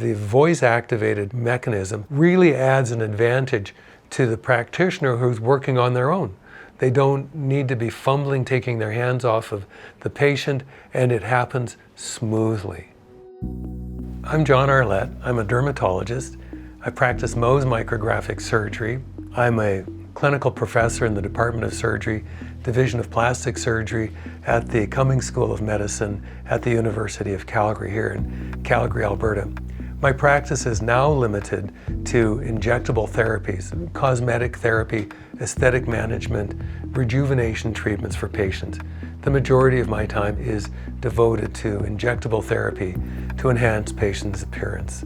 The voice-activated mechanism really adds an advantage to the practitioner who's working on their own. They don't need to be fumbling, taking their hands off of the patient, and it happens smoothly. I'm John Arlette. I'm a dermatologist. I practice Mohs micrographic surgery. I'm a clinical professor in the Department of Surgery, Division of Plastic Surgery at the Cummings School of Medicine at the University of Calgary here in Calgary, Alberta. My practice is now limited to injectable therapies, cosmetic therapy, aesthetic management, rejuvenation treatments for patients. The majority of my time is devoted to injectable therapy to enhance patients' appearance.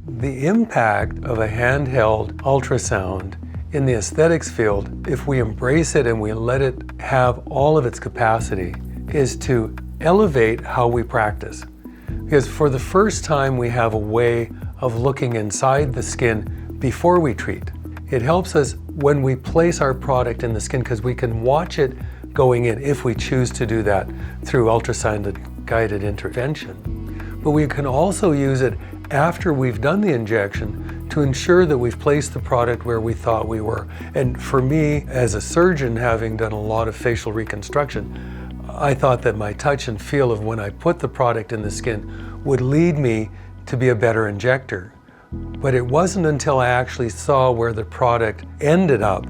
The impact of a handheld ultrasound in the aesthetics field, if we embrace it and we let it have all of its capacity, is to elevate how we practice. Because for the first time we have a way of looking inside the skin before we treat. It helps us when we place our product in the skin because we can watch it going in if we choose to do that through ultrasound-guided intervention. But we can also use it after we've done the injection to ensure that we've placed the product where we thought we were. And for me, as a surgeon, having done a lot of facial reconstruction, I thought that my touch and feel of when I put the product in the skin would lead me to be a better injector. But it wasn't until I actually saw where the product ended up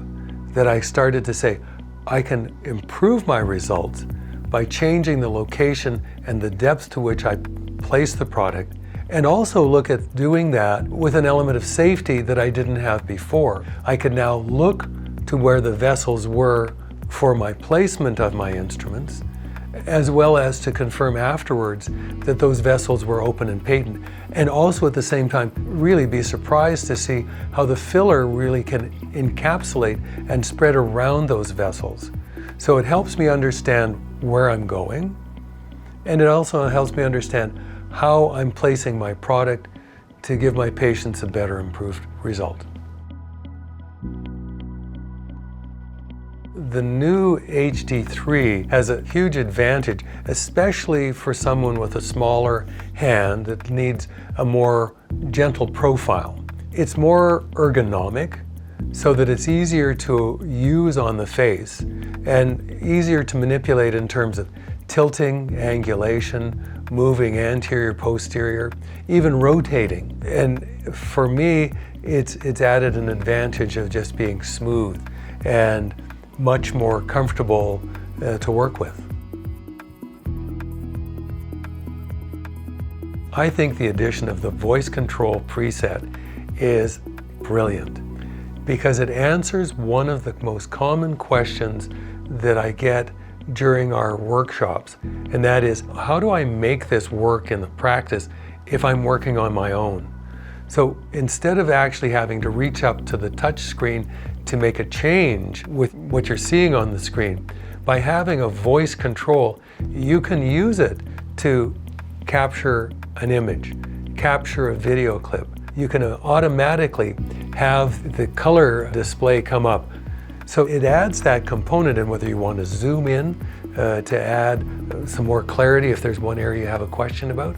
that I started to say, I can improve my results by changing the location and the depth to which I place the product, and also look at doing that with an element of safety that I didn't have before. I could now look to where the vessels were for my placement of my instruments, as well as to confirm afterwards that those vessels were open and patent, and also at the same time really be surprised to see how the filler really can encapsulate and spread around those vessels. So it helps me understand where I'm going, and it also helps me understand how I'm placing my product to give my patients a better improved result. The new HD3 has a huge advantage, especially for someone with a smaller hand that needs a more gentle profile. It's more ergonomic so that it's easier to use on the face and easier to manipulate in terms of tilting, angulation, moving anterior, posterior, even rotating. And for me, it's added an advantage of just being smooth and much more comfortable to work with. I think the addition of the voice control preset is brilliant because it answers one of the most common questions that I get during our workshops, and that is, how do I make this work in the practice if I'm working on my own? So instead of actually having to reach up to the touch screen to make a change with what you're seeing on the screen, by having a voice control, you can use it to capture an image, capture a video clip. You can automatically have the color display come up. So it adds that component, and whether you want to zoom in to add some more clarity if there's one area you have a question about.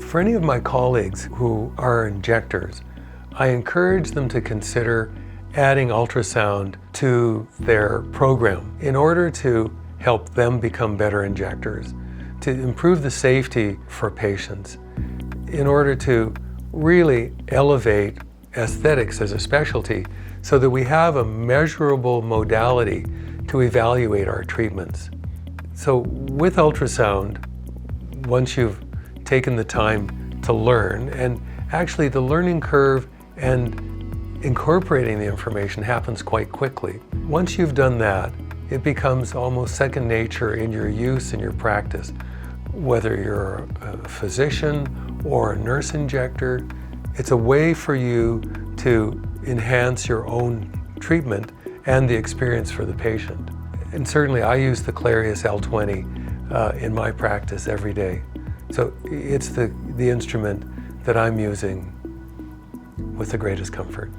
For any of my colleagues who are injectors, I encourage them to consider adding ultrasound to their program in order to help them become better injectors, to improve the safety for patients, in order to really elevate aesthetics as a specialty so that we have a measurable modality to evaluate our treatments. So with ultrasound, once you've taken the time to learn, and actually the learning curve and incorporating the information happens quite quickly. Once you've done that, it becomes almost second nature in your use and your practice. Whether you're a physician or a nurse injector, it's a way for you to enhance your own treatment and the experience for the patient. And certainly I use the Clarius L20 in my practice every day. So it's the instrument that I'm using with the greatest comfort.